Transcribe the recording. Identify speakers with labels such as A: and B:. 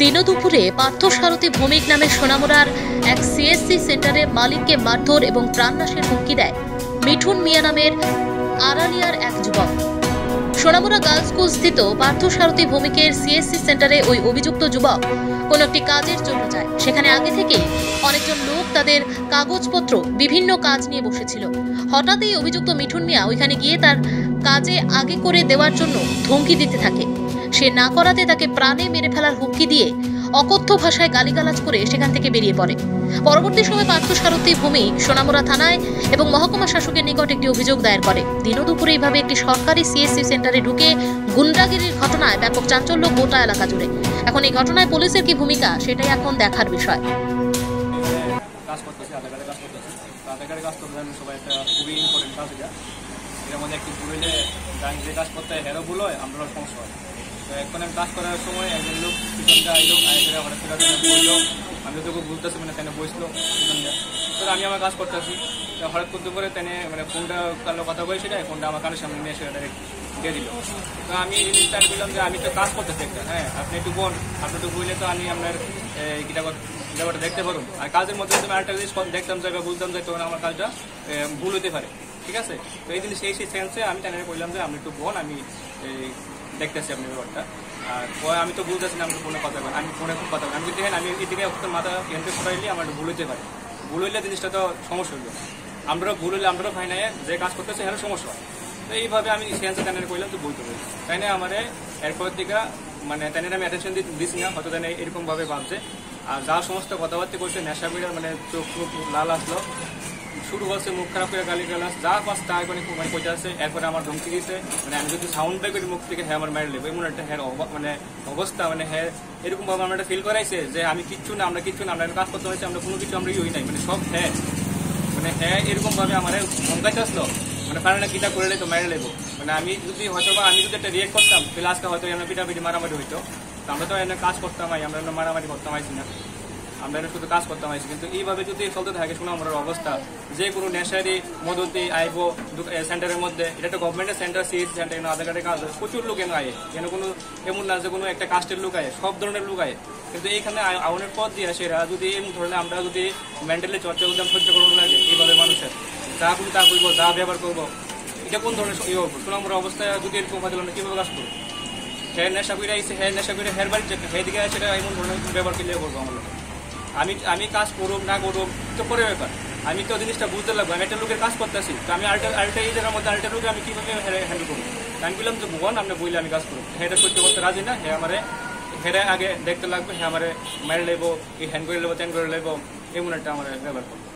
A: দিনদুপুরে পার্থসারথী ভৌমিক নামে সোনামুড়ার এক সিএসসি সেন্টারে মালিককে মারধর এবং প্রাণনাশের হুমকি দেয় মিঠুন মিয়া নামের আড়ালিয়ার এক যুবক। সোনামুড়া গার্লস স্কুল স্থিত পার্থসারথী ভৌমিকের সিএসসি সেন্টারে ওই অভিযুক্ত যুবক কোন একটি কাজের জন্য যায়। সেখানে আগে থেকেই অনেকজন লোক তাদের কাগজপত্র বিভিন্ন কাজ নিয়ে বসেছিল। হঠাৎই অভিযুক্ত মিঠুন মিয়া ওইখানে গিয়ে তার কাজে আগে করে দেওয়ার জন্য ধমকি দিতে থাকে। সে না করাতে তাকে প্রাণে মেরে ফেলার হুমকি দিয়ে অকথ্য ভাষায় গালিগালাজ করে সেখান থেকে বেরিয়ে পড়ে। পরবর্তী সময় পার্থসারথী ভৌমিক সোনামুড়া থানায় এবং মহকুমা শাসকের নিকট একটি অভিযোগ দায়ের করে। দিনদুপুরে এইভাবে একটি সরকারি সিএসসি সেন্টারে ঢুকে গুন্ডাগিরির ঘটনায় ব্যাপক চাঞ্চল্য গোটা এলাকা জুড়ে। এখন এই ঘটনায় পুলিশের কি ভূমিকা সেটাই এখন দেখার বিষয়।
B: খুবই ইম্পর্টেন্ট কাজ এটা। এর মধ্যে একটি পুরুলে যে কাজ করতে হয় হেরো ভুল হয়, আমরা সমস্যা হয়। তো এখন আমি কাজ করার সময় একজন লোক পিছনটা আইলো, আইসে হঠাৎ করে বললো, আমি তোকে বুঝতেছি মানে তেনে বসলো পিছনটা। তো আমি আমার কাজ করতেছি, হঠাৎ করতে করে তেনে মানে ফোনটা কালো কথা বলে সেটা ফোনটা আমার কানের সামনে নিয়ে এসে ডাইরেক্ট দিয়ে দিল। তো আমি জিনিসটা বললাম যে আমি তো কাজ করতেছি একটা, হ্যাঁ আপনি একটু বোন, আপনি একটু বললে তো আমি আপনার ব্যাপারটা দেখতে পারুন। আর কাজের মধ্যে তুমি আরেকটা জিনিস দেখতাম যাই বা বুঝতাম যে তখন আমার কাজটা ভুল হতে পারে, ঠিক আছে। তো এই জিনিস সেই সেন্সে আমি তাদের বললাম যে আপনি একটু বোন, আমি দেখতেছি আপনার ব্যাপারটা। আর আমি তো বুঝতেছি না আমি ফোনে কথা বলি, আমি ফোনে খুব কথা বলি। আমি দেখেন আমি এদিকে মাথা এনতে সরাইলে আমার একটু ভুল হতে পারে। ভুল হইলে জিনিসটা তো সমস্যা হইল, আমরাও ভুল হইলে আমরাও ভাই নাই যে কাজ করতেছে এখানে সমস্যা হয়। তো এইভাবে আমি সেন্সে তাদের বললাম তো বলতে পারি, তাই না আমার এরপর দিকে মানে তাদের আমি অ্যাটেনশন দিচ্ছি না, হয়তো তাই এরকমভাবে ভাবছে। আর যা সমস্ত কথাবার্তা করছে নেশা বিড়ার মানে চোখ মুখ লাল আসলো, শুরু করছে মুখ খারাপ করে গালি গালাস যা পাস তা মানে পয়সা আছে। এরপরে আমার ধমকি দিয়েছে মানে আমি যদি সাউন্ড বাই করি মুখ থেকে হ্যাঁ আমার মারি লেবো, এমন একটা হ্যাঁ মানে অবস্থা মানে হ্যাঁ এরকম ভাবে আমরা একটা ফিল করাইছে যে আমি কিচ্ছু না, আমরা কিচ্ছু না, আমরা কাজ করতে হয়েছে, আমরা কোনো কিছু আমরা ইয়ে নাই মানে সব হ্যাঁ মানে হ্যাঁ এরকম ভাবে আমার ধমকাইতে আসলো মানে পারে না কিটা করে তো মারি লেবো। মানে আমি যদি হয়তো বা আমি যদি একটা রিয়েক্ট করতাম তাহলে আজকে হয়তো আমরা পিটাপিটি মারামারি হইতো। তো আমরা তো এনে কাজ করতাম, আমরা মারামারি করতাম আইছি না, আমরা এটা শুধু কাজ করতাম আইছি। কিন্তু এইভাবে যদি চলতে থাকে সোনামুড়ার অবস্থা, যে কোনো নেশারি মদতে আইব সেন্টারের মধ্যে, এটা একটা গভর্নমেন্টের সেন্টার, সিএসসি সেন্টার, আধার কার্ডের কাজ প্রচুর লোক এনে আয়ে, যেন কোনো এমন না যে কোনো একটা কাস্টের লোক আয়ে, সব ধরনের লোক আয়ে। কিন্তু এইখানে আউনের পথ দিয়ে সেরা যদি এমন ধরনের আমরা যদি মেন্টালি চর্চা উদ্যাম সহ্য করবো লাগে এইভাবে মানুষের যা বলি তা করবো, যা ব্যবহার করবো, এটা কোন ধরনের ইয়ে করবো সোনামুড়ার অবস্থায় যদি এরকম হতে আমরা কীভাবে কাজ করবো? হ্যাঁ নেশা করে আইসে, হ্যাঁ নেশা করে হের বাড়ি হ্যাঁ দিকে সেটা এমন ধরনের ব্যবহার ক্লিয়ার করবো আমরা। আমি কাজ করুম না করুম তো পরে ব্যাপার, আমি তো জিনিসটা বুঝতে লাগবো। আমি একটা লোকের কাজ করতেছি, তো আমি আরেকটা এই জায়গার মধ্যে আরেকটা লোকে আমি কীভাবে হ্যান্ডেল করবো? আমি বললাম যে ভগবান আপনি বললে আমি কাজ করবো, হ্যাঁ সহ্য করতে রাজি না, হ্যাঁ আমার হেরে আগে দেখতে লাগবে, হ্যাঁ আমার মেরে লেবো, এই হ্যান্ড করে লেবো, ত্যান করে লেবো, এমন একটা আমার ব্যবহার করবো।